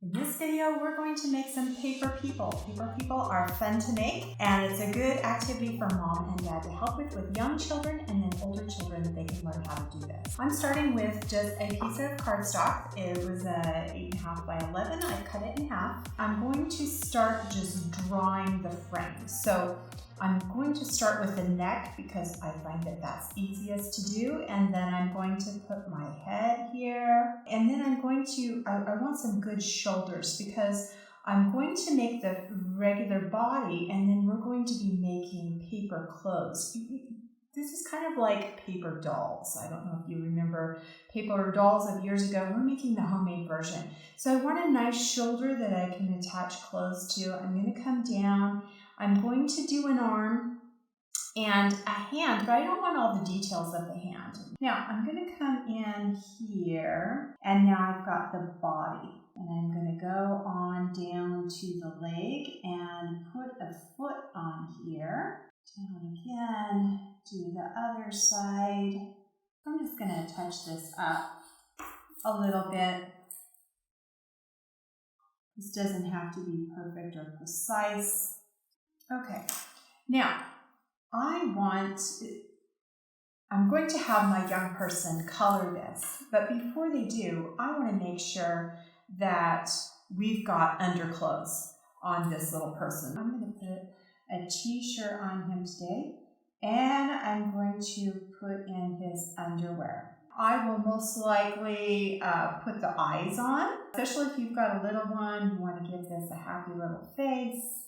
In this video, we're going to make some paper people. Paper people are fun to make, and it's a good activity for mom and dad to help with young children and then older children that they can learn how to do this. I'm starting with just a piece of cardstock. It was 8.5 by 11. I cut it in half. I'm going to start just drawing the frame. So I'm going to start with the neck because I find that that's easiest to do, and then I'm going to put my head here, and then I'm going to, I want some good shoulders because I'm going to make the regular body, and then we're going to be making paper clothes. This is kind of like paper dolls. I don't know if you remember paper dolls of years ago. We're making the homemade version. So I want a nice shoulder that I can attach clothes to. I'm going to come down. I'm going to do an arm and a hand, but I don't want all the details of the hand. Now I'm going to come in here, and now I've got the body, and I'm going to go on down to the leg and put a foot on here. Down again, do the other side. I'm just going to touch this up a little bit. This doesn't have to be perfect or precise. Okay, now I'm going to have my young person color this, but before they do, I want to make sure that we've got underclothes on this little person. I'm going to put a t-shirt on him today, and I'm going to put in his underwear. I will most likely put the eyes on, especially if you've got a little one. You want to give this a happy little face.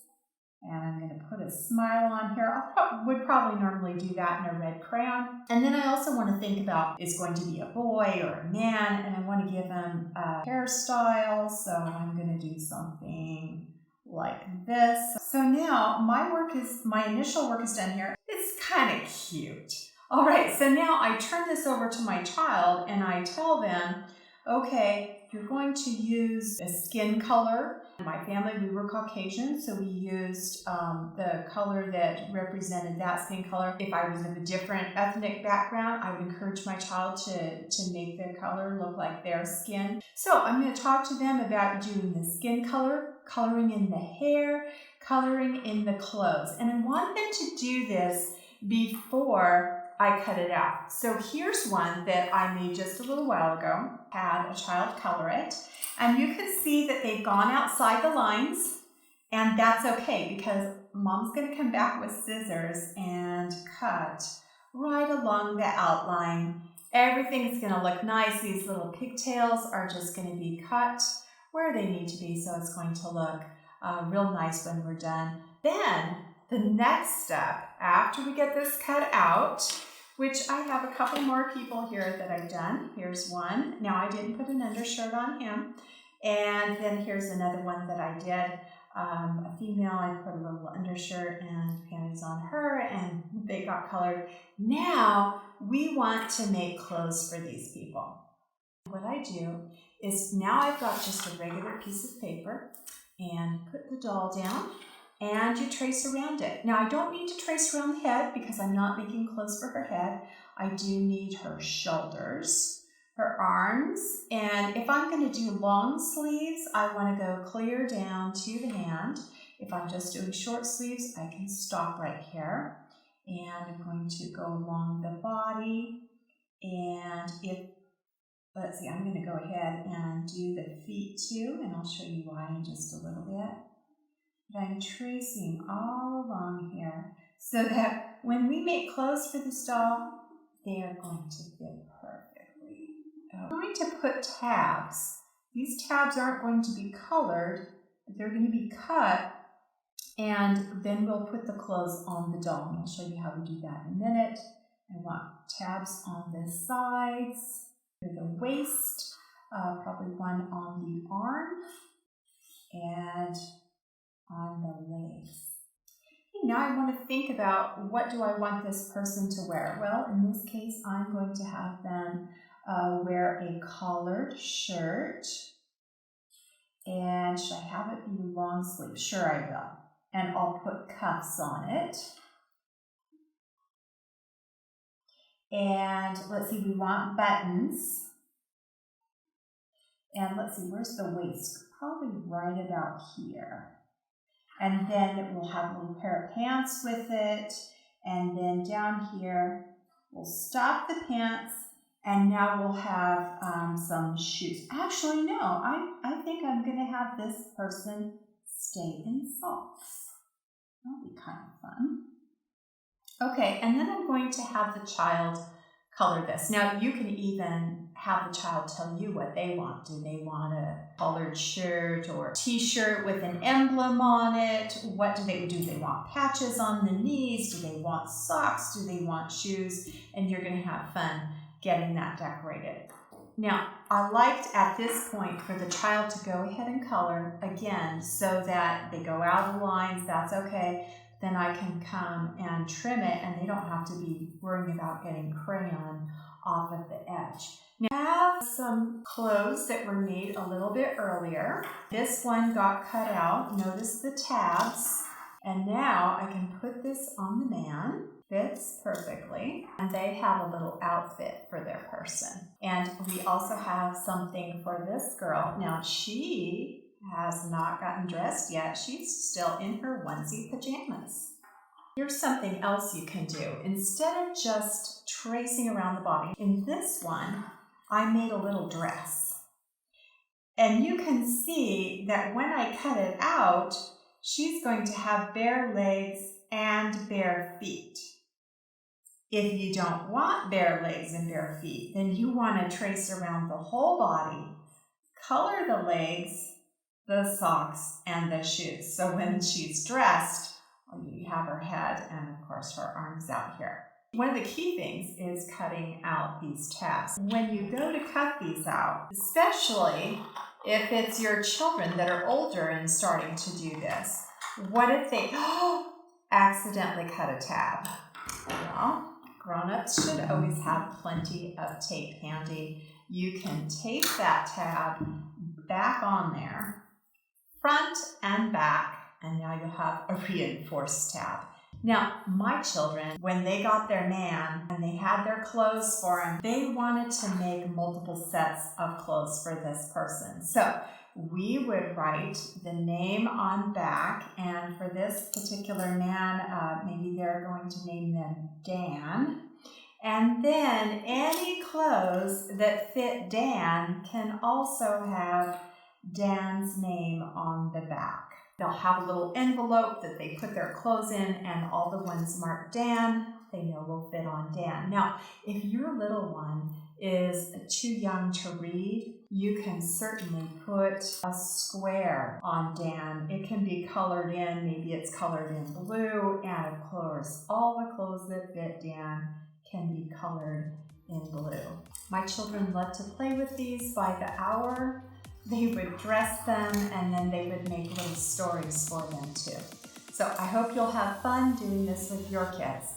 And I'm going to put a smile on here. I would probably normally do that in a red crayon. And then I also want to think about, is going to be a boy or a man, and I want to give him a hairstyle. So I'm going to do something like this. So now my initial work is done here. It's kind of cute. All right, so now I turn this over to my child and I tell them, okay, you're going to use a skin color. In my family, we were Caucasian, so we used the color that represented that skin color. If I was of a different ethnic background, I would encourage my child to make their color look like their skin. So I'm going to talk to them about doing the skin color, coloring in the hair, coloring in the clothes. And I want them to do this before I cut it out. So here's one that I made just a little while ago. Had a child color it. And you can see that they've gone outside the lines, and that's okay because mom's going to come back with scissors and cut right along the outline. Everything's going to look nice. These little pigtails are just going to be cut where they need to be, so it's going to look real nice when we're done. Then the next step, after we get this cut out, which I have a couple more people here that I've done. Here's one. Now I didn't put an undershirt on him. And then here's another one that I did. A female, I put a little undershirt and panties on her, and they got colored. Now we want to make clothes for these people. What I do is now I've got just a regular piece of paper, and put the doll down, and you trace around it. Now I don't need to trace around the head because I'm not making clothes for her head. I do need her shoulders, her arms, and if I'm going to do long sleeves, I want to go clear down to the hand. If I'm just doing short sleeves, I can stop right here. And I'm going to go along the body, and let's see, I'm going to go ahead and do the feet too, and I'll show you why in just a little bit. But I'm tracing all along here so that when we make clothes for this doll, they are going to fit perfectly. I'm going to put tabs. These tabs aren't going to be colored. They're going to be cut, and then we'll put the clothes on the doll. And I'll show you how we do that in a minute. I want tabs on the sides, the waist, probably one on the arm, and on the legs. Now I want to think about, what do I want this person to wear? Well, in this case, I'm going to have them wear a collared shirt. And should I have it be long sleeve? Sure, I will. And I'll put cuffs on it. And let's see, we want buttons. And let's see, where's the waist probably right about here. And then we'll have a little pair of pants with it. And then down here, we'll stop the pants. And now we'll have some shoes. Actually, no, I think I'm going to have this person stay in socks. That'll be kind of fun. Okay, and then I'm going to have the child color this. Now, you can even have the child tell you what they want. Do they want a colored shirt or t-shirt with an emblem on it? What do they want patches on the knees? Do they want socks? Do they want shoes? And you're going to have fun getting that decorated. Now, I liked at this point for the child to go ahead and color again so that they go out of the lines. That's okay. Then I can come and trim it and they don't have to be worrying about getting crayon off of the edge. Now I have some clothes that were made a little bit earlier. This one got cut out. Notice the tabs. And now I can put this on the man. Fits perfectly. And they have a little outfit for their person. And we also have something for this girl. Now she has not gotten dressed yet. She's still in her onesie pajamas. Here's something else you can do. Instead of just tracing around the body, in this one, I made a little dress. And you can see that when I cut it out, she's going to have bare legs and bare feet. If you don't want bare legs and bare feet, then you want to trace around the whole body, color the legs, the socks, and the shoes. So when she's dressed, you have her head and, of course, her arms out here. One of the key things is cutting out these tabs. When you go to cut these out, especially if it's your children that are older and starting to do this, what if they accidentally cut a tab? Well, grown-ups should always have plenty of tape handy. You can tape that tab back on there, front and back, and now you'll have a reinforced tab. Now, my children, when they got their man and they had their clothes for him, they wanted to make multiple sets of clothes for this person. So we would write the name on back, and for this particular man, maybe they're going to name them Dan. And then any clothes that fit Dan can also have Dan's name on the back. They'll have a little envelope that they put their clothes in, and all the ones marked Dan, they know will fit on Dan. Now, if your little one is too young to read, you can certainly put a square on Dan. It can be colored in, maybe it's colored in blue, and of course, all the clothes that fit Dan can be colored in blue. My children love to play with these by the hour. They would dress them and then they would make little stories for them too. So I hope you'll have fun doing this with your kids.